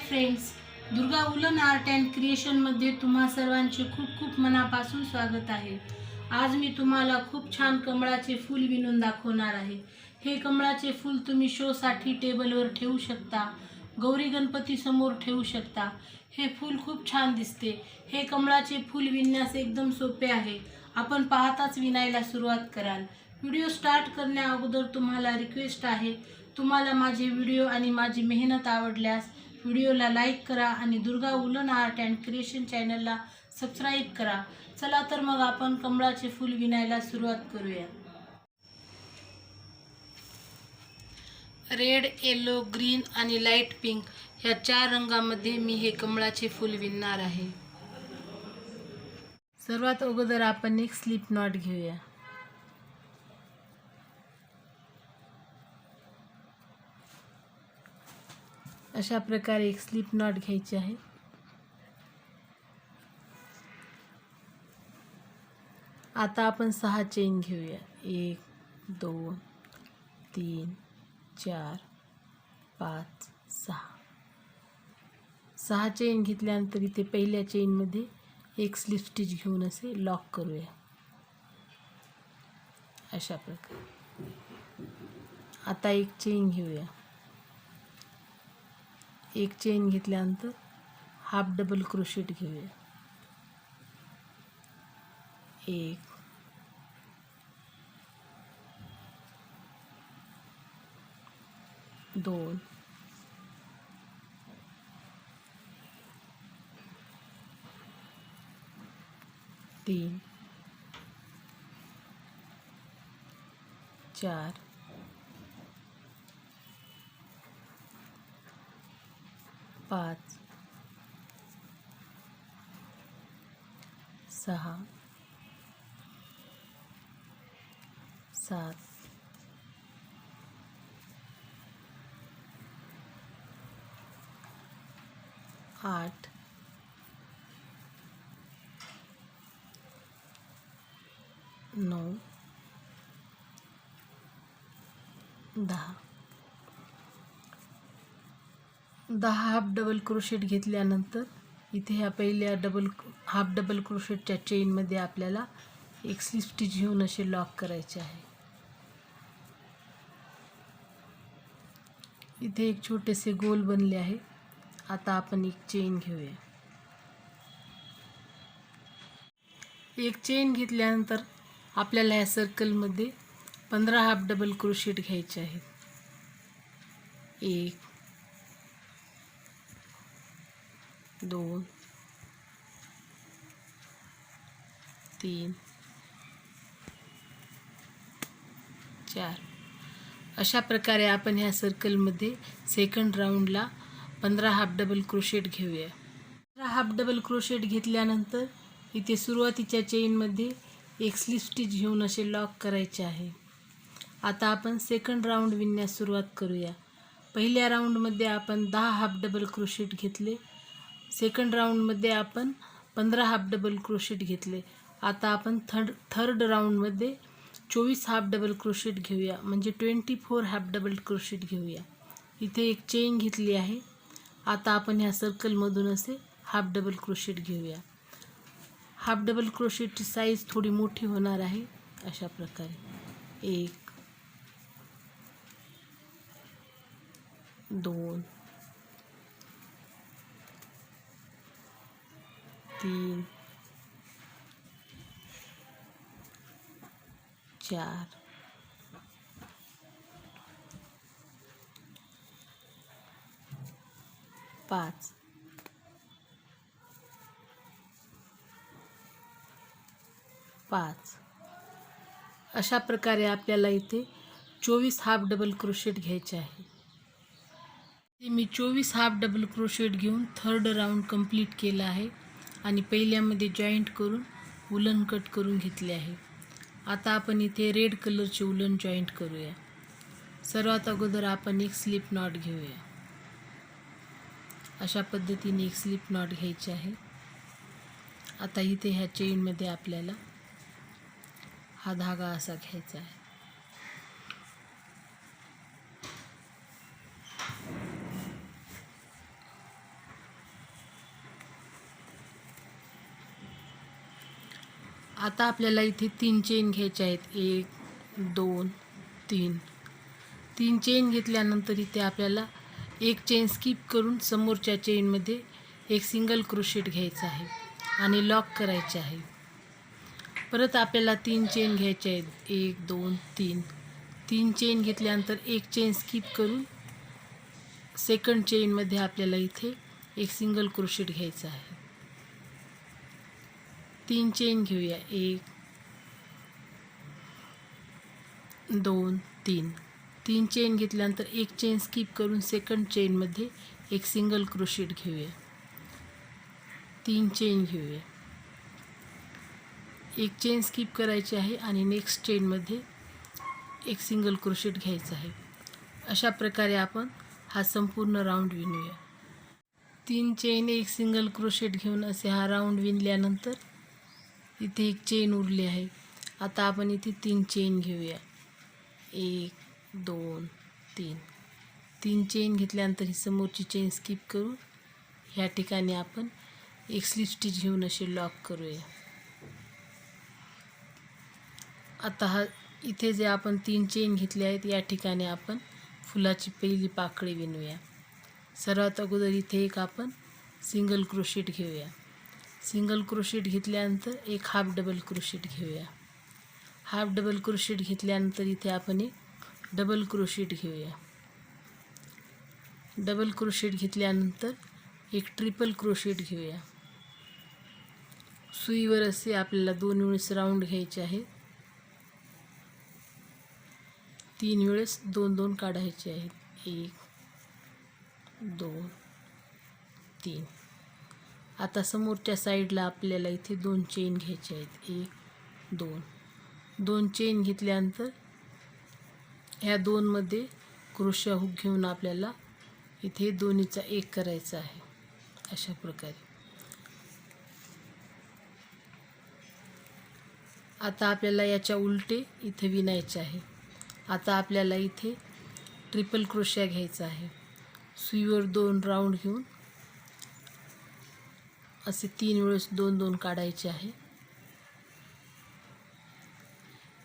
Friends, Durga woollen art and क्रिएशनमध्ये तुम्हा सर्वांचे खूप खूप मनापासून स्वागत आहे। आज मी तुम्हाला खूप छान कमळाचे फूल विणून दाखवणार आहे। हे कमळाचे फूल तुम्ही शोसाठी टेबलवर ठेवू शकता, गौरी गणपती समोर ठेवू शकता। हे फूल खूप छान दिसते। हे कमळाचे फूल विणण्यास एकदम सोपे आहे। आपण पाहताच विणायला सुरुवात कराल। व्हिडिओ स्टार्ट करण्या अगोदर तुम्हाला रिक्वेस्ट आहे, तुम्हाला माझे व्हिडिओ आणि माझी मेहनत आवडल्यास व्हिडिओला लाईक करा आणि Durga woollen art and creation चॅनलला सबस्क्राईब करा। चला तर मग आपण कमळाचे फूल विणायला सुरुवात करूया। रेड, येलो, ग्रीन आणि लाईट पिंक ह्या 4 रंगांमध्ये मी हे कमळाचे फूल विणणार आहे। सर्वात अगोदर आपण एक स्लिप नॉट घेऊया। अशा प्रकारे एक स्लिप नॉट घ्यायची आहे। आता आपण 6 चेन घेऊया। 1 2 3 4 5 6 चेन घेतल्यानंतर इथे पहिल्या चेनमध्ये एक स्लिप स्टिच घेऊन असे लॉक करूया। अशा प्रकारे आता एक चेन घेऊया। एक चेन घेतल्यानंतर हाफ डबल क्रोशेट घेऊया। 1 2 3 4 5 6 7 8 9 10 हाफ डबल क्रोशेट घेतल्यानंतर इथे ह्या पहिल्या हाफ डबल क्रोशेटच्या चेनमध्ये आपल्याला एक स्लिप स्टिच घेऊन असे लॉक करायचे आहे। इथे एक छोटेसे गोल बनले आहे। आता आपण एक चेन घेऊया। एक चेन घेतल्यानंतर आपल्याला ह्या सर्कलमध्ये 15 हाफ डबल क्रोशेट घ्यायचे आहेत। 1 2 3 4 अशा प्रकारे आपण ह्या सर्कलमध्ये सेकंड राऊंडला 15 हाफ डबल क्रोशेट घेऊया। 15 हाफ डबल क्रोशेट घेतल्यानंतर इथे सुरुवातीच्या चेनमध्ये एक स्लिप स्टिच घेऊन असे लॉक करायचे आहे। आता आपण सेकंड राऊंड विणण्यास सुरुवात करूया। पहिल्या राऊंडमध्ये आपण 10 हाफ डबल क्रोशेट घेतले। सेकंड राऊंडमध्ये आपण 15 हाफ डबल क्रोशेट घेतले। आता आपण थर्ड राऊंडमध्ये 24 हाफ डबल क्रोशेट घेऊया, म्हणजे 24 हाफ डबल क्रोशेट घेऊया। इथे एक चेन घेतली आहे। आता आपण ह्या सर्कलमधून असे हाफ डबल क्रोशेट घेऊया। हाफ डबल क्रोशेटची साईज थोडी मोठी होणार आहे। अशा प्रकारे 1 2 3 4 5 5 अशा प्रकारे आपल्याला इथे 24 हाफ डबल क्रोशेट घ्यायचे आहे। मी 24 हाफ डबल क्रोशेट घेऊन थर्ड राऊंड कंप्लीट केला आहे आणि पहिल्यामध्ये जॉईंट करून वूलन कट करून घेतले आहे। आता आपण इथे रेड कलरचे वूलन जॉईंट करूया। सर्वात अगोदर आपण एक स्लिप नॉट घेऊया। अशा पद्धतीने एक स्लिप नॉट घ्यायची आहे। आता इथे ह्या चेनमध्ये आपल्याला हा धागा असा घ्यायचा आहे। आता आपल्याला इथे 3 चेन घ्यायचे आहेत. 1 2 3. 3 चेन घेतल्यानंतर इथे आपल्याला एक चेन स्किप करून समोरच्या चेनमध्ये एक सिंगल क्रोशेट घ्यायचा आहे आणि लॉक करायचे आहे. परत आपल्याला 3 चेन घ्यायचे आहेत. 1 2 3. 3 चेन घेतल्यानंतर एक चेन स्किप करून सेकंड चेनमध्ये आपल्याला इथे एक सिंगल क्रोशेट घ्यायचा आहे. 3 चेन घेऊया. 1 2 3. 3 चेन घेतल्यानंतर एक चेन स्किप करून सेकंड चेनमध्ये एक सिंगल क्रोशेट घेऊया. 3 चेन घेऊया. एक चेन स्किप करायची आहे आणि नेक्स्ट चेनमध्ये एक सिंगल क्रोशेट घ्यायचा आहे. अशा प्रकारे आपण हा संपूर्ण राऊंड विणूया. 3 चेन एक सिंगल क्रोशेट घेऊन असे हा राऊंड विणल्यानंतर इथे एक चेन उरली आहे. आता आपण इथे 3 चेन घेऊया. 1 2 3. 3 चेन घेतल्यानंतर ही समोरची चेन स्किप करून ह्या ठिकाणी आपण एक स्लिप स्टिच घेऊन असे लॉक करूया. आता हा इथे जे आपण 3 चेन घेतले आहेत या ठिकाणी आपण फुलाची पहिली पाकळी विणूया. सर्वात अगोदर इथे एक आपण सिंगल क्रोशेट घेऊया. सिंगल क्रोशेट घेतल्यानंतर एक हाफ डबल क्रोशेट घेऊया. हाफ डबल क्रोशेट घेतल्यानंतर इथे आपण एक डबल क्रोशेट घेऊया. डबल क्रोशेट घेतल्यानंतर एक ट्रिपल क्रोशेट घेऊया. सुईवर असे आपल्याला 2 वेळेस राऊंड घ्यायचे आहे. 3 वेळेस 2 2 काढायचे आहेत. 1 2 3. आता समोरच्या साईडला आपल्याला इथे 2 चेन घ्यायचे आहेत. 1 2. 2 चेन घेतल्यानंतर ह्या 2 मध्ये क्रोशा हुक घेऊन आपल्याला इथे दोन्हीचा एक करायचा आहे. अशा प्रकारे आता आपल्याला याच्या उलटे इथे विणायचे आहे. आता आपल्याला इथे ट्रिपल क्रोशा घ्यायचा आहे. सुईवर 2 राऊंड घेऊन असे 3 वेळेस 2 2 काढायचे आहे.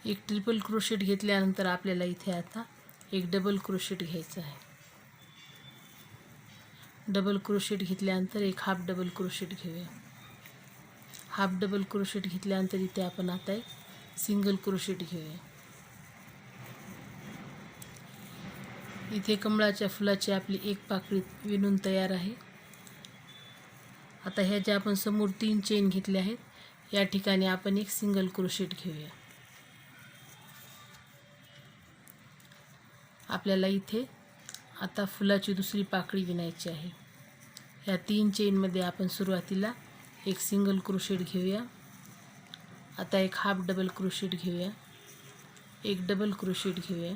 एक ट्रिपल क्रोशेट घेतल्यानंतर आपल्याला इथे आता एक डबल क्रोशेट घ्यायचा आहे. डबल क्रोशेट घेतल्यानंतर एक हाफ डबल क्रोशेट घेऊया. हाफ डबल क्रोशेट घेतल्यानंतर इथे आपण आता एक सिंगल क्रोशेट घेऊया. इथे कमळाच्या फुलाची आपली एक पाकळी विणून तयार आहे. आता ह्या ज्या आपण समोर 3 चेन घेतल्या आहेत या ठिकाणी आपण एक सिंगल क्रोशेट घेऊया. आपल्याला इथे आता फुलाची दुसरी पाकळी विणायची आहे. ह्या 3 चेनमध्ये आपण सुरुवातीला एक सिंगल क्रोशेट घेऊया. आता एक हाफ डबल क्रोशेट घेऊया. एक डबल क्रोशेट घेऊया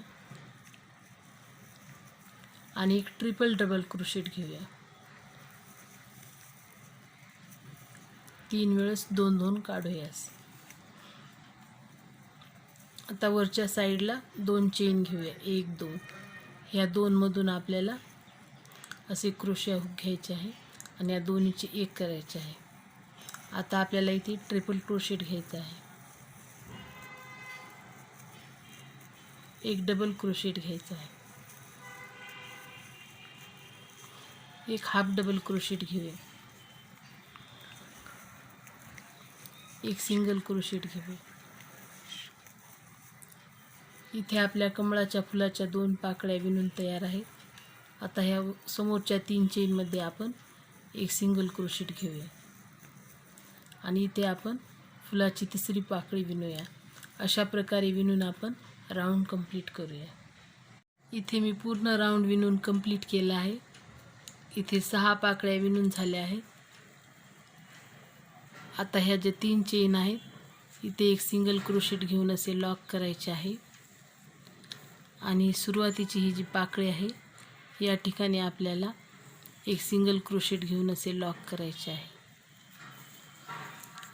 आणि एक ट्रिपल डबल क्रोशेट घेऊया. 3 वेळेस 2 2 काढूयास. आता वरच्या साईडला 2 चेन घेऊया. 1 2. ह्या 2 मधून आपल्याला असे क्रोशा हुक घ्यायचे आहे आणि या दोन्हीचे एक करायचे आहे. आता आपल्याला इथे ट्रिपल क्रोशेट घ्यायचा आहे. एक डबल क्रोशेट घ्यायचा आहे. एक हाफ डबल क्रोशेट घेऊया. एक सिंगल क्रोशेट घेऊया. इथे आपल्या कमळाच्या फुलाच्या 2 पाकळ्या विणून तयार आहेत. आता ह्या समोरच्या 3 चेनमध्ये आपण एक सिंगल क्रोशेट घेऊया आणि इथे आपण फुलाची तिसरी पाकळी विणूया. अशा प्रकारे विणून आपण राऊंड कंप्लीट करूया. इथे मी पूर्ण राऊंड विणून कंप्लीट केला आहे. इथे 6 पाकळ्या विणून झाल्या आहेत. आता ह्या ज्या 3 चेन आहेत इथे एक सिंगल क्रोशेट घेऊन असे लॉक करायचे आहे आणि सुरुवातीची ही जी पाकळी आहे या ठिकाणी आपल्याला एक सिंगल क्रोशेट घेऊन असे लॉक करायचे आहे.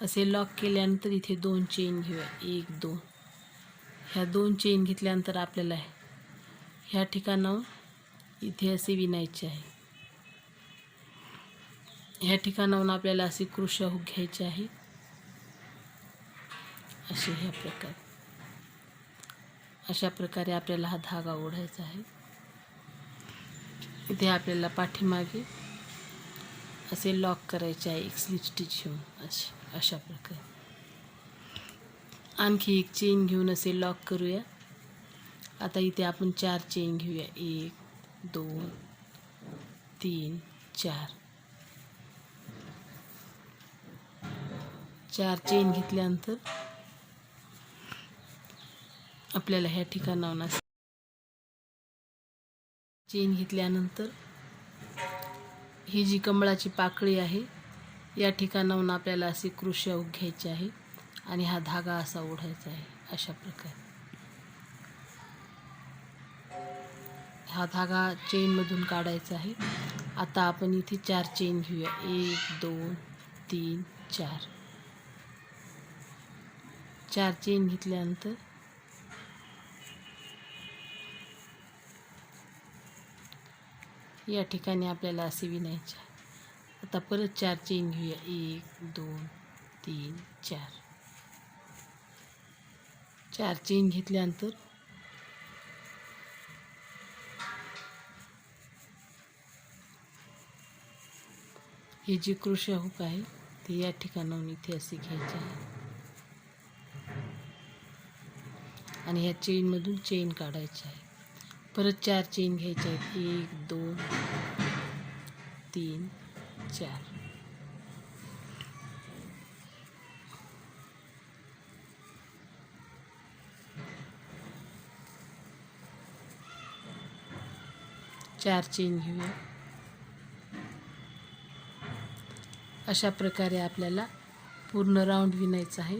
असे लॉक केल्यानंतर इथे 2 चेन घेऊया. 1 2. ह्या 2 चेन घेतल्यानंतर आपल्याला ह्या ठिकाणाहून इथे असे विणायचे आहे. ह्या ठिकाणाहून आपल्याला असे क्रोशा हुक घ्यायचे आहे असे ह्या प्रकारे. अशा प्रकारे आपल्याला हा धागा ओढायचा आहे. इथे आपल्याला पाठीमागे असे लॉक करायचे आहे एक स्लिप स्टिच घेऊन अशा प्रकारे. आणखी एक चेन घेऊन असे लॉक करूया. आता इथे आपण 4 चेन घेऊया. 1 2 3 4. 4 चेन घेतल्यानंतर आपल्याला ह्या ठिकाणावर चेन घेतल्यानंतर ही जी कमळाची पाकळी आहे या ठिकाणाहून आपल्याला असे क्रोशे हुक घ्यायचे आहे आणि हा धागा असा ओढायचा आहे अशा प्रकारे. हा धागा चेनमधून काढायचा आहे. आता आपण इथे 4 चेन घेऊया. 1 2 3 4. 4 चेन घेतल्यानंतर या ठिकाणी आपल्याला असे विणायचे आहे. आता परत 4 चेन घेऊया. 1 2 3 4. 4 चेन घेतल्यानंतर हे जे क्रोशा हुक आहे ते या ठिकाणाहून इथे असे घ्यायचे आहे आणि ह्या चेनमधून चेन काढायची आहे. परत 4 चेन घ्यायच्या आहेत. 1 2 3 4. चार चेन घेऊया. अशा प्रकारे आपल्याला पूर्ण राऊंड विणायचा आहे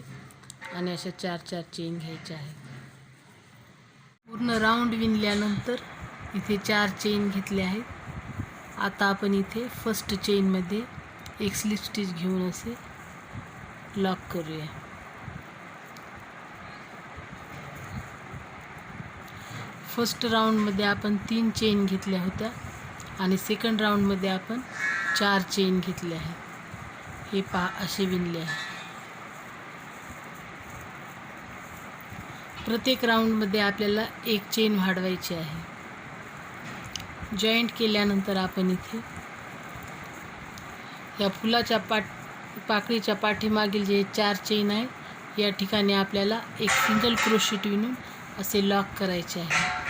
आणि अशा 4 चेन घ्यायच्या आहेत. पूर्ण राऊंड विणल्यानंतर इथे 4 चेन घेतले आहेत. आता आपण इथे फर्स्ट चेनमध्ये एक स्लिप स्टिच घेऊन असे लॉक करूया. फर्स्ट राऊंडमध्ये आपण 3 चेन घेतल्या होत्या आणि सेकंड राऊंडमध्ये आपण 4 चेन घेतले आहेत. हे पहा असे विणले आहे. प्रत्येक राऊंडमध्ये आपल्याला एक चेन वाढवायची आहे. जॉईंट केल्यानंतर आपण इथे या फुलाच्या पाकळीच्या पाठीमागील जे 4 चेन आहेत या ठिकाणी आपल्याला एक सिंगल क्रोशेट विणून असे लॉक करायचे आहे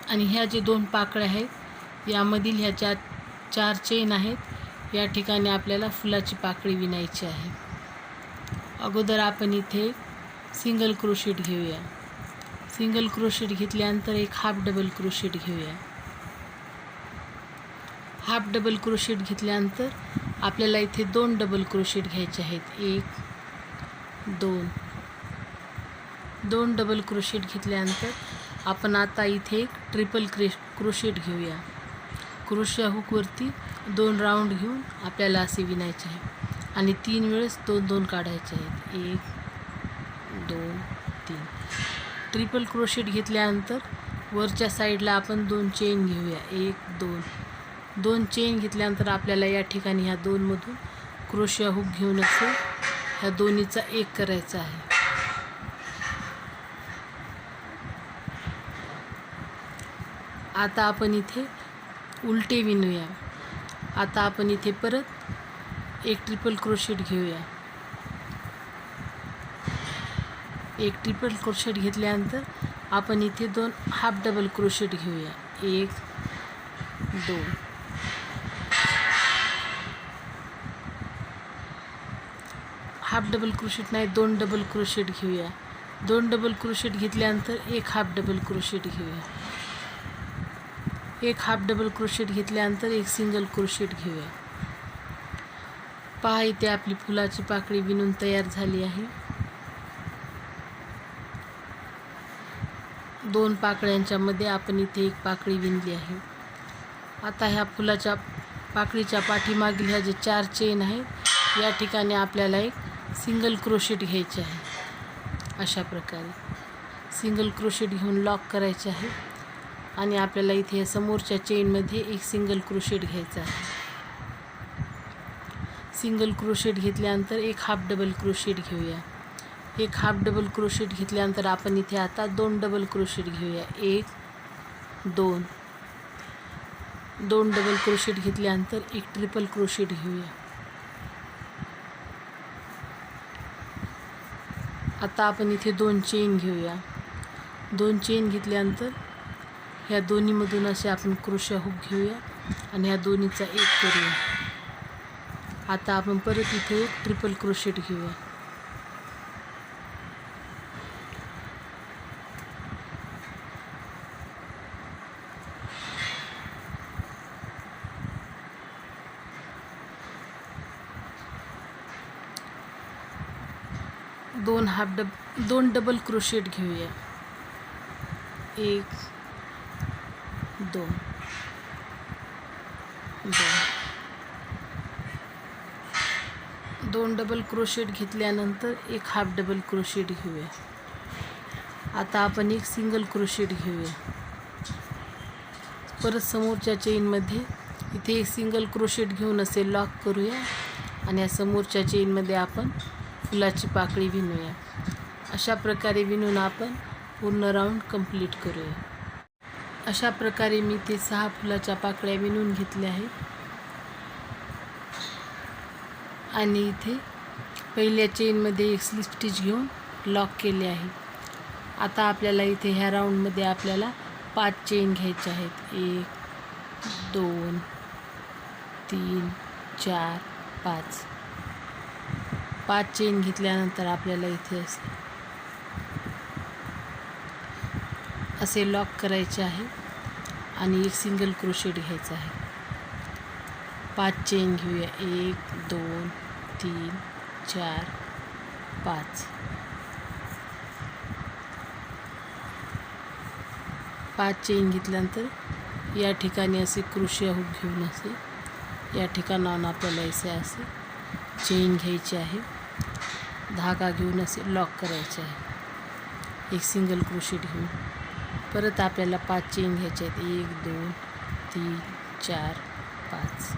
आणि ह्या जे 2 पाकळ्या आहेत यामधील ह्या 4 चेन आहेत या ठिकाणी आपल्याला फुलाची पाकळी विणायची आहे. अगोदर आपण इथे सिंगल क्रोशेट घेऊया. सिंगल क्रोशेट घेतल्यानंतर एक हाफ डबल क्रोशेट घेऊया. हाफ डबल क्रोशेट घेतल्यानंतर आपल्याला इथे 2 डबल क्रोशेट घ्यायचे आहेत. 1 2 डबल क्रोशेट घेतल्यानंतर आपण आता इथे एक ट्रिपल क्रोशेट घेऊया. क्रोशा हुकवरती 2 राऊंड घेऊन आपल्याला असे विणायचे आहे आणि 3 वेळेस 2 काढायचे आहेत. 1 2 3. ट्रिपल क्रोशेट घेतल्यानंतर वरच्या साईडला आपण 2 चेन घेऊया. 1 2 चेन घेतल्यानंतर आपल्याला या ठिकाणी ह्या 2 मधून क्रोशा हुक घेऊन असे ह्या दोन्हीचा एक करायचा आहे. आता आपण इथे उलटे विणूया. आता आपण इथे परत एक ट्रिपल क्रोशेट घेऊया. एक ट्रिपल क्रोशेट घेतल्यानंतर आपण इथे 2 हाफ डबल क्रोशेट घेऊया. 1 2 हाफ डबल क्रोशेट नाही 2 डबल क्रोशेट घेऊया. 2 डबल क्रोशेट घेतल्यानंतर एक हाफ डबल क्रोशेट घेऊया. एक हाफ डबल क्रोशेट घेतल्यानंतर एक सिंगल क्रोशेट घेऊया. पहा इथे आपली फुलाची पाकळी विणून तयार झाली आहे. 2 पाकळ्यांच्या मध्ये आपण इथे एक पाकळी विणली आहे. आता ह्या फुलाच्या पाकळीच्या पाठीमागील ह्या जे 4 चेन आहेत या ठिकाणी आपल्याला एक सिंगल क्रोशेट घ्यायचे आहे. अशा प्रकारे सिंगल क्रोशेट घेऊन लॉक करायचे आहे आणि आपल्याला इथे समोरच्या चेनमध्ये एक सिंगल क्रोशेट घ्यायचा आहे. सिंगल क्रोशेट घेतल्यानंतर एक हाफ डबल क्रोशेट घेऊया. एक हाफ डबल क्रोशेट घेतल्यानंतर आपण इथे आता 2 डबल क्रोशेट घेऊया. 1 2 2 डबल क्रोशेट घेतल्यानंतर एक ट्रिपल क्रोशेट घेऊया. आता आपण इथे 2 चेन घेऊया. 2 चेन घेतल्यानंतर ह्या दोन्हीमधून असे आपण क्रोशा हुक घेऊया आणि ह्या दोन्हीचा एक करूया. आता आपण परत इथे एक ट्रिपल क्रोशेट घेऊया. दोन डबल क्रोशेट घेऊया. 1 2 2 डबल क्रोशेट घेतल्यानंतर एक हाफ डबल क्रोशेट घेऊया. आता आपण एक सिंगल क्रोशेट घेऊया. परत समोरच्या चेनमध्ये इथे एक सिंगल क्रोशेट घेऊन असे लॉक करूया आणि या समोरच्या चेनमध्ये आपण फुलाची पाकळी विणूया. अशा प्रकारे विणून आपण पूर्ण राऊंड कंप्लीट करूया. अशा प्रकारे मी ते 6 फुलाच्या पाकळ्या विणून घेतल्या आहेत आणि इथे पहिल्या चेनमध्ये एक स्लिप स्टिच घेऊन लॉक केले आहे. आता आपल्याला इथे ह्या राऊंडमध्ये आपल्याला 5 चेन घ्यायच्या आहेत. 1 2 3 4 5 5 चेन घेतल्यानंतर आपल्याला इथे असे लॉक करायचे आहे आणि एक सिंगल क्रोशेट घ्यायचा आहे. 5 चेन घेऊया. 1 2 3 4 5 5 चेन घेतल्यानंतर या ठिकाणी असे क्रोशिया हुक घेऊन असे या ठिकाणावर आपल्याला असे चेन घ्यायची आहे. धागा घेऊन असे लॉक करायचे आहे. एक सिंगल क्रोशेट घेऊन परत आपल्याला 5 चेन घ्यायचे आहेत. 1 2 3 4 5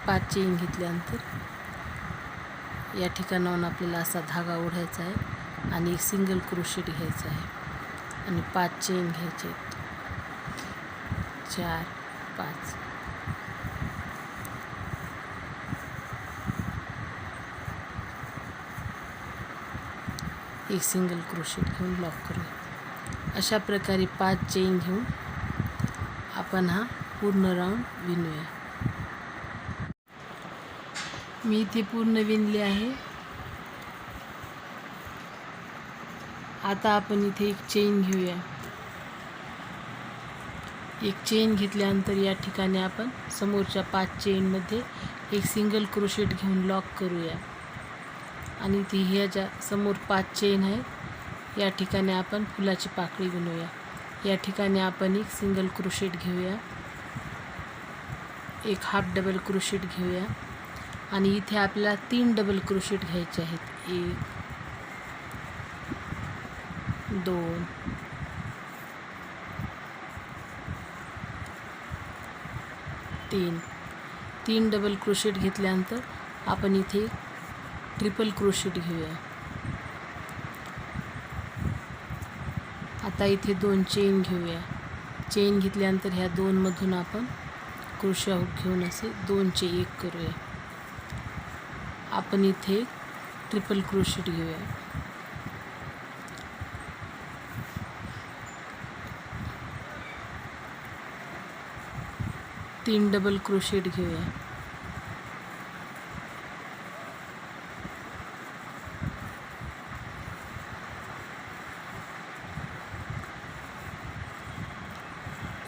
5 चेन घेतल्यानंतर या ठिकाणाहून आपल्याला असा धागा ओढायचा आहे आणि एक सिंगल क्रोशेट घ्यायचा आहे आणि 5 चेन घ्यायचे आहेत. 4 5 एक सिंगल क्रोशेट घेऊन लॉक करूया. अशा प्रकारे 5 चेन घेऊन आपण हा पूर्ण राऊंड विणूया. मी इथे पूर्ण विणले आहे. आता आपण इथे एक चेन घेऊया. एक चेन घेतल्यानंतर या ठिकाणी आपण समोरच्या 5 चेनमध्ये एक सिंगल क्रोशेट घेऊन लॉक करूया आणि ती ह्या ज्या समोर 5 चेन आहे या ठिकाणी आपण फुलाची पाकळी विणूया. या ठिकाणी आपण एक सिंगल क्रोशेट घेऊया. एक हाफ डबल क्रोशेट घेऊया आणि इथे आपल्याला 3 डबल क्रोशेट घ्यायचे आहेत. 1 2 3 डबल क्रोशेट घेतल्यानंतर आपण इथे ट्रिपल क्रोशेट घेऊया. आता इथे 2 चेन घेऊया. चेन घेतल्यानंतर ह्या 2 मधून आपण क्रोशा हुक घेऊन असे 2 चे 1 करूया. आपण इथे ट्रिपल क्रोशेट घेऊया. तीन डबल क्रोशेट घेऊया.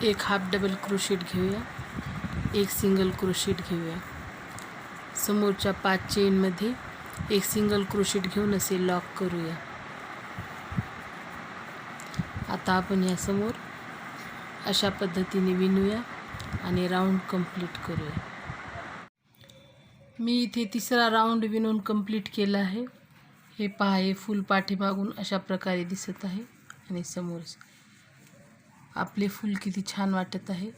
एक हाफ डबल क्रोशेट घेऊया. एक सिंगल क्रोशेट घेऊया. समोरच्या 5 चेनमध्ये एक सिंगल क्रोशेट घेऊन असे लॉक करूया. आता आपण या समोर अशा पद्धतीने विणूया आणि राऊंड कंप्लीट करूया. मी इथे तिसरा राऊंड विणून कंप्लीट केला आहे. हे पहा, हे फूल पाठीमागून अशा प्रकारे दिसत आहे आणि समोर आपले फूल किती छान वाटत आहे.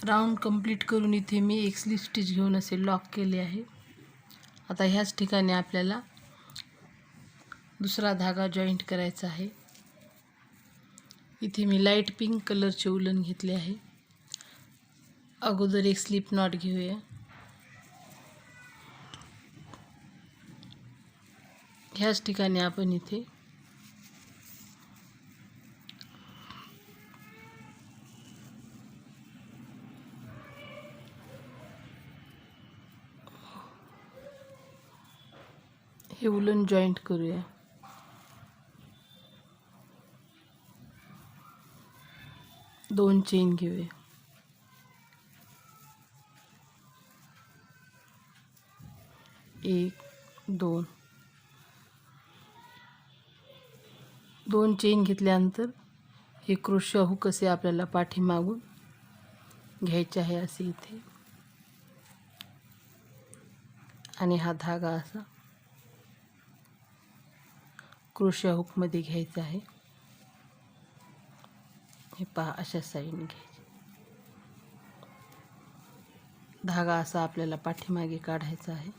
राऊंड कंप्लीट करून इथे मी एक स्लिप स्टिच घेऊन असे लॉक केले आहे. आता ह्याच ठिकाणी आपल्याला दुसरा धागा जॉईंट करायचा आहे. इथे मी लाईट पिंक कलरचे उलन घेतले आहे. अगोदर एक स्लिप नॉट घेऊया. ह्याच ठिकाणी आपण इथे हे उलन जॉईंट करूया. दोन चेन घेऊया. एक, दोन चेन घेतल्यानंतर हे क्रोशा हुक असे आपल्याला पाठीमागून घ्यायचे आहे असे इथे, आणि हा धागा असा क्रोशा हुकमध्ये घ्यायचा आहे. हे पहा, अशा साईडने घ्यायचे. धागा असा आपल्याला पाठीमागे काढायचा आहे.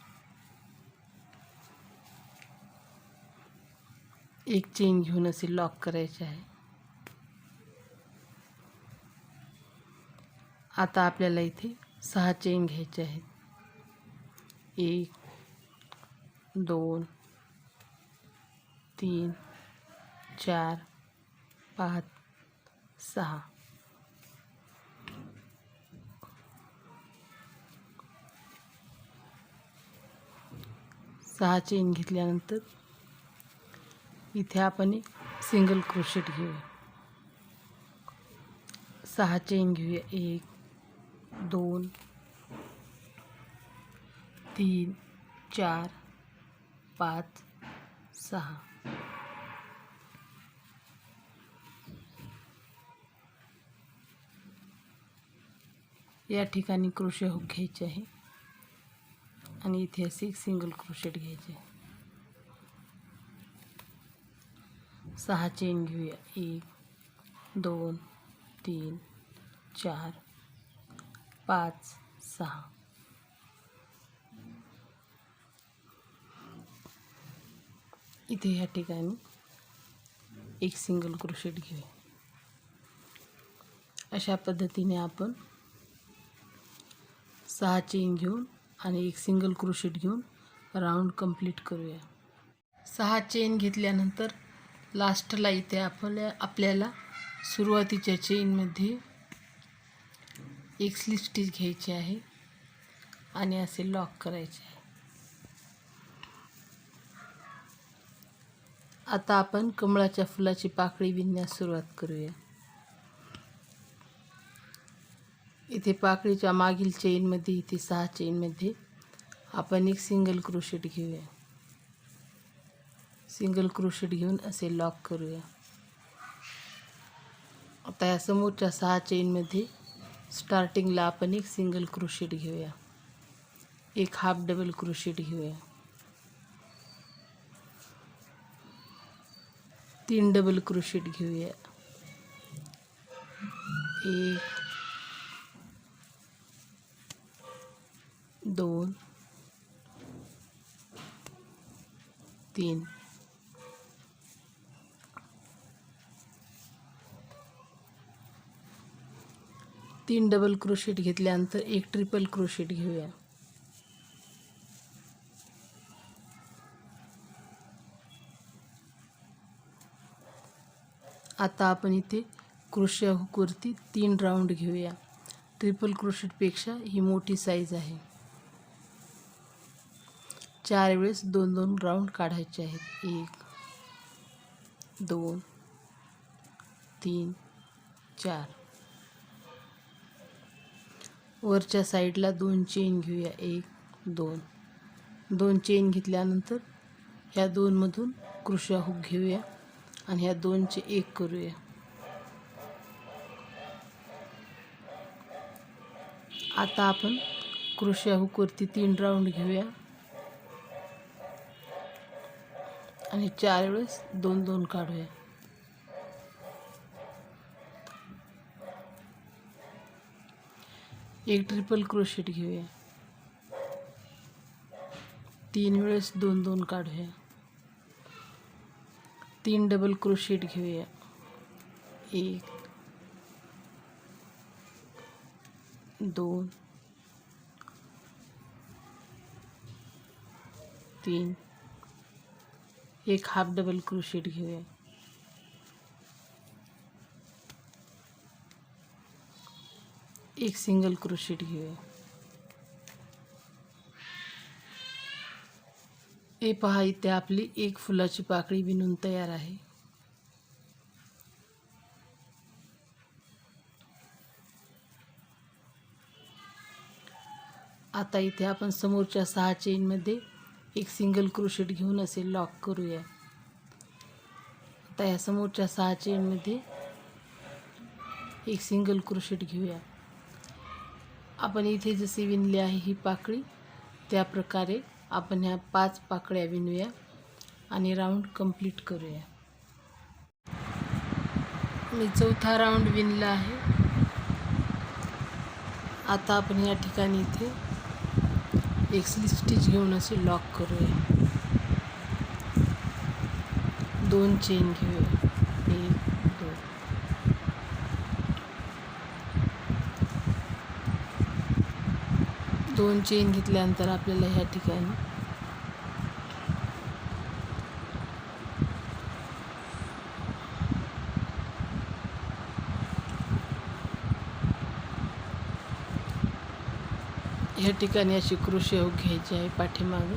एक चेन घेऊन असे लॉक करायचे आहे. आता आपल्याला इथे 6 चेन घ्यायचे आहेत. 1, 2, 3, 4, 5, 6. सहा चेन घेतल्यानंतर इथे आपण एक सिंगल क्रोशेट घेऊया. 6 चेन घेऊया. 1, 2, 3, 4, 5, 6. या ठिकाणी क्रोशे हुक घ्यायचे आहे आणि इथे असे एक सिंगल क्रोशेट घ्यायचे. 6 चेन घेऊया. 1, 2, 3, 4, 5, 6. इथे ह्या ठिकाणी एक सिंगल क्रोशेट घेऊया. अशा पद्धतीने आपण 6 चेन घेऊन आणि एक सिंगल क्रोशेट घेऊन राऊंड कंप्लीट करूया. 6 चेन घेतल्यानंतर लास्टला इथे आपल्याला सुरुवातीच्या चेनमध्ये एक स्लिप स्टिच घ्यायची आहे आणि असे लॉक करायचे आहे. आता आपण कमळाच्या फुलाची पाकळी विणण्यास सुरुवात करूया. इथे पाकळीच्या मागील चेनमध्ये, इथे 6 चेनमध्ये आपण एक सिंगल क्रोशेट घेऊया. सिंगल क्रोशेट घेऊन असे लॉक करूया. आता या समोरच्या 6 चेनमध्ये स्टार्टिंगला आपण एक सिंगल क्रोशेट घेऊया. एक हाफ डबल क्रोशेट घेऊया. 3 डबल क्रोशेट घेऊया. 1, 2, 3. 3 डबल क्रोशेट घेतल्यानंतर एक ट्रिपल क्रोशेट घेऊया. आता आपण इथे क्रोशिया हुकवरती 3 राऊंड घेऊया. ट्रिपल क्रोशेटपेक्षा ही मोठी साईज आहे. 4 वेळेस 2-2 राऊंड काढायचे आहेत. 1, 2, 3, 4. वरच्या साईडला 2 चेन घेऊया. 1, 2. 2 चेन घेतल्यानंतर ह्या 2 मधून क्रोशिया हुक घेऊया आणि ह्या 2चे 1 करूया. आता आपण क्रोशिया हुकवरती 3 राऊंड घेऊया आणि 4 वेळेस 2-2 काढूया. एक ट्रिपल क्रोशेट घेऊया, 3 वेळेस 2 2 काढूया, 3 डबल क्रोशेट घेऊया, 1 2 3, एक हाफ डबल क्रोशेट घेऊया, एक सिंगल क्रोशेट घेऊया. हे पहा, इथे आपली एक फुलाची पाकळी विणून तयार आहे. आता इथे आपण समोरच्या 6 चेनमध्ये एक सिंगल क्रोशेट घेऊन असे लॉक करूया. आता या समोरच्या 6 चेनमध्ये एक सिंगल क्रोशेट घेऊया. आपण इथे जसे विणले आहे ही पाकळी, त्या प्रकारे आपण ह्या 5 पाकळ्या विणूया आणि राऊंड कंप्लीट करूया. मी 4था राऊंड विणला आहे. आता आपण या ठिकाणी इथे एक स्लिप स्टिच घेऊन असे लॉक करूया. 2 चेन घेऊया, 1 2. दोन चेन घेतल्यानंतर आपल्याला ह्या ठिकाणी अशी क्रोशे हुक घ्यायची आहे पाठीमागे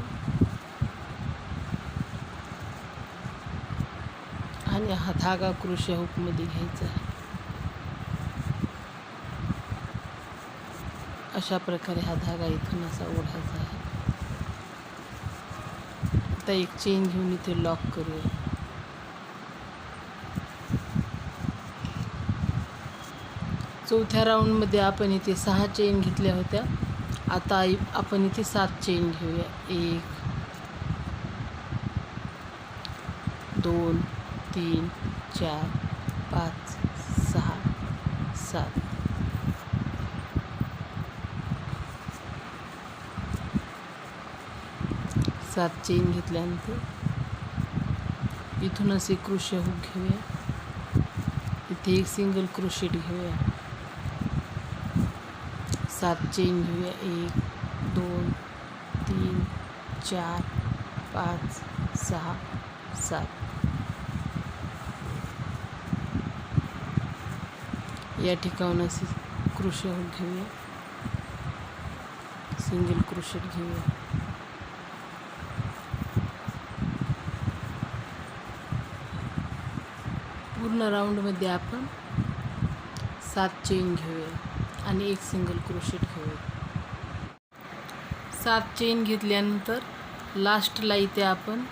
आणि हा धागा क्रोशे हुक मध्ये घ्यायचा आहे. अशा प्रकारे हा धागा इथून असा ओढायचा आहे. आता एक चेन घेऊन इथे लॉक करूया. चौथ्या राऊंडमध्ये आपण इथे 6 चेन घेतल्या होत्या. आता आपण इथे 7 चेन घेऊया. 1 2 3 4 5 6 7. 7 चेन घेतल्यानंतर इथून असे क्रोशे हुक घेऊया. इथे एक सिंगल क्रोशेट घेऊया. 7 चेन घेऊया. 1 2 3 4 5 6 7. या ठिकाणी असे क्रोशे हुक घेऊया. सिंगल क्रोशेट घेऊया. पूर्ण राऊंडमध्ये आपण 7 चेन घेऊया आणि एक सिंगल क्रोशेट घेऊया. 7 चेन घेतल्यानंतर लास्टला इथे आपण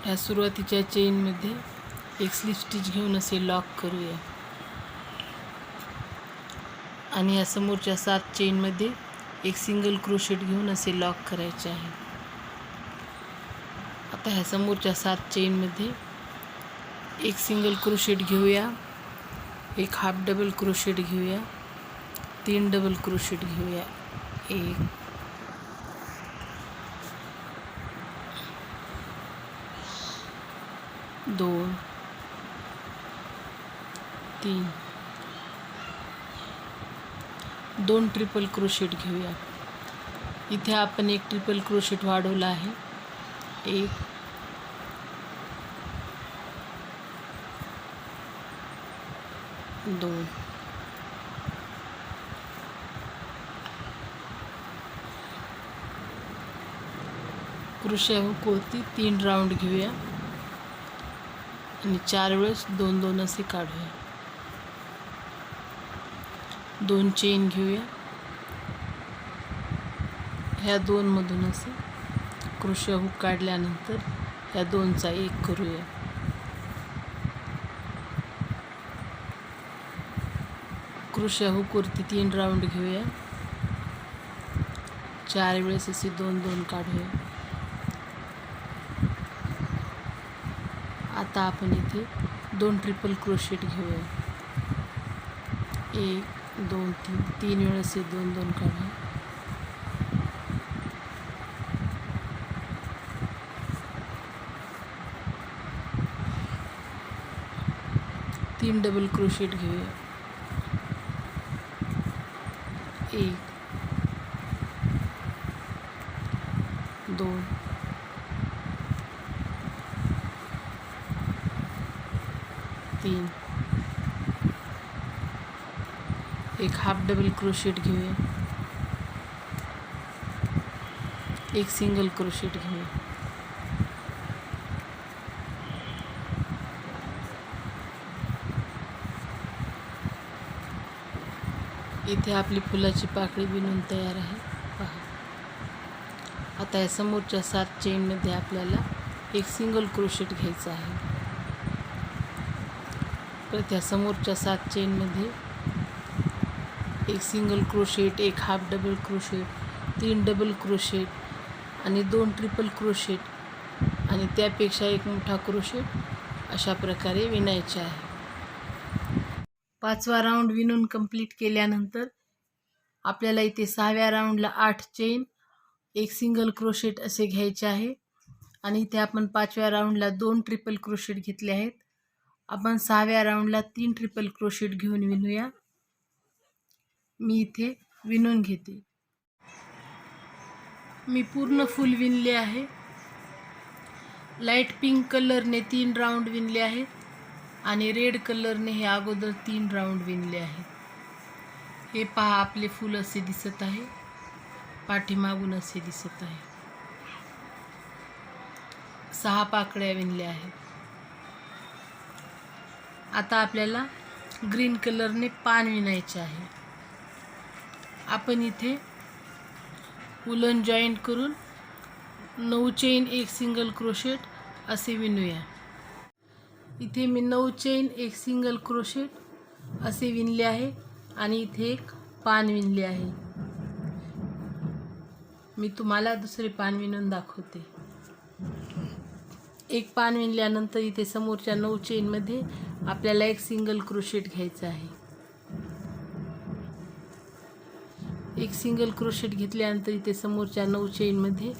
ह्या सुरुवातीच्या चेनमध्ये एक स्लिप स्टिच घेऊन असे लॉक करूया आणि या समोरच्या 7 चेनमध्ये एक सिंगल क्रोशेट घेऊन असे लॉक करायचे आहे. आता ह्या समोरच्या 7 चेनमध्ये एक सिंगल क्रोशेट घेऊया, एक हाफ डबल क्रोशेट घेऊया, 3 डबल क्रोशेट घेऊया. 1 2 3. 2 ट्रिपल क्रोशेट घेऊया. इथे आपण एक ट्रिपल क्रोशेट वाढवला आहे. 1 2 क्रोशे हुक वरती 3 राऊंड घेऊया आणि 4 वेळेस 2 2 असे काढूया. 2 चेन घेऊया. ह्या 2 मधून असे क्रोशे हुक काढल्यानंतर ह्या 2चा 1 करूया. क्रोशे हुक वरती 3 राऊंड घेऊया. 4 वेळेस असे 2 2 काढूया. आता आपण इथे 2 ट्रिपल क्रोशेट घेऊया. 1 2 3 3 वेळेस हे 2 2 काढा. 3 डबल क्रोशेट घेऊया. 1 2 3 एक हाफ डबल क्रोशेट घेऊया. एक सिंगल क्रोशेट घेऊया. इथे आपली फुलाची पाकळी विणून तयार आहे. पहा, आता या समोरच्या 7 चेनमध्ये आपल्याला एक सिंगल क्रोशेट घ्यायचा आहे. परत या समोरच्या 7 चेनमध्ये एक सिंगल क्रोशेट, एक half double crochet, 3 double crochet आणि 2 ट्रिपल क्रोशेट आणि त्यापेक्षा एक मोठा क्रोशेट अशा प्रकारे विणायचे आहे. 5वा राऊंड विणून कंप्लीट केल्यानंतर आपल्याला इथे 6व्या राऊंडला 8 चेन, एक सिंगल क्रोशेट असे घ्यायचे आहे आणि इथे आपण 5व्या राऊंडला 2 ट्रिपल क्रोशेट घेतले आहेत. आपण 6व्या राऊंडला 3 ट्रिपल क्रोशेट घेऊन विणूया. मी इथे विणून घेते. मी पूर्ण फुल विणले आहे. लाईट पिंक कलरने 3 राऊंड विणले आहेत आणि रेड कलरने हे अगोदर 3 राऊंड विणले आहेत. हे पहा, आपले फूल असे दिसत आहे. पाठीमागून असे दिसत आहे. 6 पाकळ्या विणल्या आहेत. आता आपल्याला ग्रीन कलरने पान विणायचे आहे. आपण इथे वुलन जॉईंट करून 9 चेन, एक सिंगल क्रोशेट असे विणूया. इथे मी 9 चेन, एक सिंगल क्रोशेट असे विणले आहे आणि इथे एक पान विणले आहे. मी तुम्हाला दुसरे पान विणून दाखवते. एक पान विणल्यानंतर इथे समोरच्या 9 चेनमध्ये आपल्याला एक सिंगल क्रोशेट घ्यायचा आहे. एक सिंगल क्रोशेट घेतल्यानंतर इथे समोरच्या 9 चेनमध्ये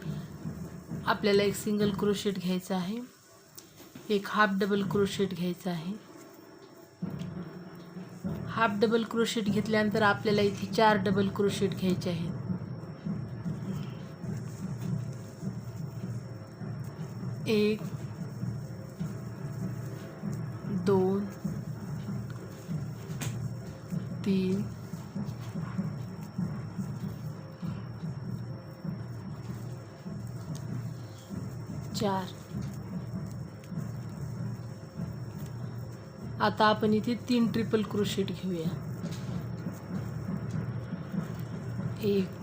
आपल्याला एक सिंगल क्रोशेट घ्यायचा आहे. एक हाफ डबल क्रोशेट घ्यायचा आहे. हाफ डबल क्रोशेट घेतल्यानंतर आपल्याला इथे 4 डबल क्रोशेट घ्यायचे आहेत. 1 2 3 4. आता आपण इथे 3 ट्रिपल क्रोशेट घेऊया. 1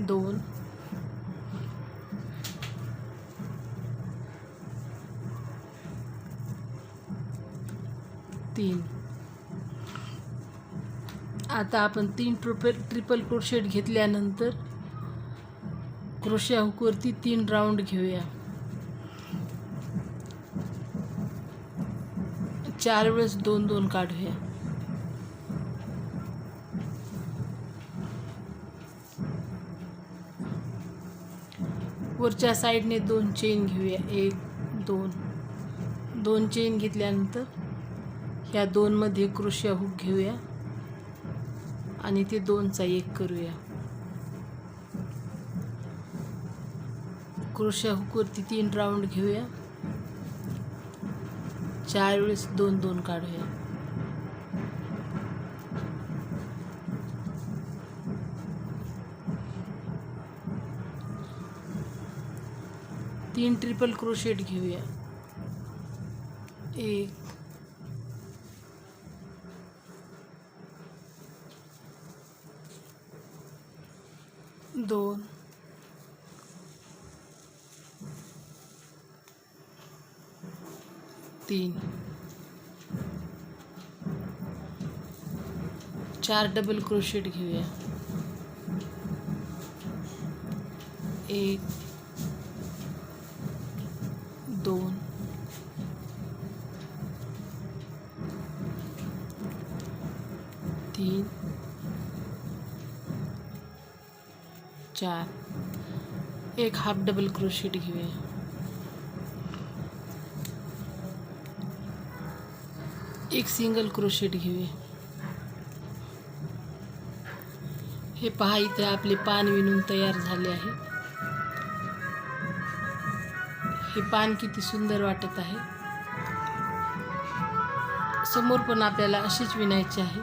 2 3. आता आपण 3 ट्रिपल क्रोशेट घेतल्यानंतर क्रोशिया हुकवरती 3 राऊंड घेऊया. 4 वेळेस 2 2 काढूया. वरच्या साईडने 2 चेन घेऊया. 1 2 2 चेन घेतल्यानंतर ह्या 2 मध्ये क्रोशिया हुक घेऊया आणि ते 2चा 1 करूया. क्रोशिया हुकवरती 3 राऊंड घेऊया. 4 वेळेस 2 2 काढूया. तीन ट्रिपल क्रोशेट घेऊया. 1 2 3 4 डबल क्रोशेट घेऊया. 1 2 2 3 4 एक हाफ डबल क्रोशेट घेऊया. एक सिंगल क्रोशेट घेऊया. हे पहा, इथे आपले पान विणून तयार झाले आहे. हे पान किती सुंदर वाटत आहे. समोर पण आपल्याला अशीच विणायची आहे.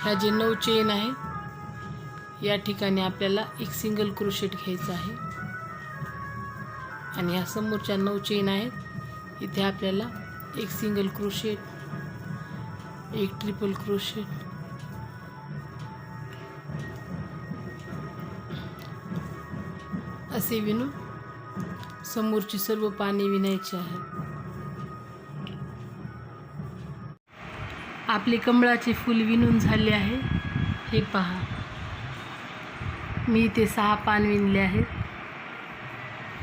ह्या जे 9 चेन आहेत या ठिकाणी आपल्याला एक सिंगल क्रोशेट घ्यायचा आहे आणि ह्या समोरच्या 9 चेन आहेत इथे आपल्याला एक सिंगल क्रोशेट, एक ट्रिपल क्रोशेट, असे विणून समोरची सर्व पाने विणायची आहेत. आपले कमळाचे फूल विणून झाले आहे. हे पहा, मी इथे 6 पान विणले आहेत.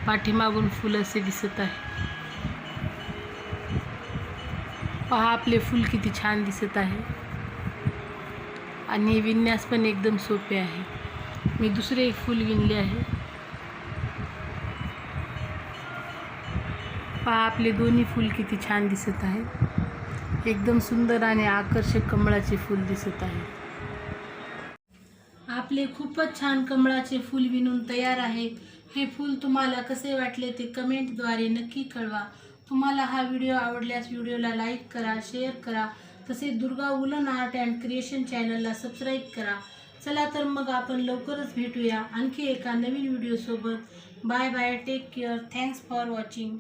पाठीमागून फूल असे दिसत आहे. पहा, आपले फूल किती छान दिसत आहे आणि विणण्यास पण एकदम सोपे आहे. मी दुसरे एक फूल विणले आहे. पहा, आपले दोन्ही फूल किती छान दिसत आहे. एकदम सुंदर आणि आकर्षक कमळाचे फूल दिसत आहे. आपले खूपच छान कमळाचे फूल विणून तयार आहे. हे फूल तुम्हाला कसे वाटले ते कमेंटद्वारे नक्की कळवा. तुम्हाला हा व्हिडिओ आवडल्यास व्हिडिओला लाईक करा, शेअर करा. तसेच Durga woollen art and creation चॅनलला सबस्क्राईब करा. चला तर मग आपण लवकरच भेटूया आणखी एका नवीन व्हिडिओसोबत. Bye bye, take care, thanks for watching.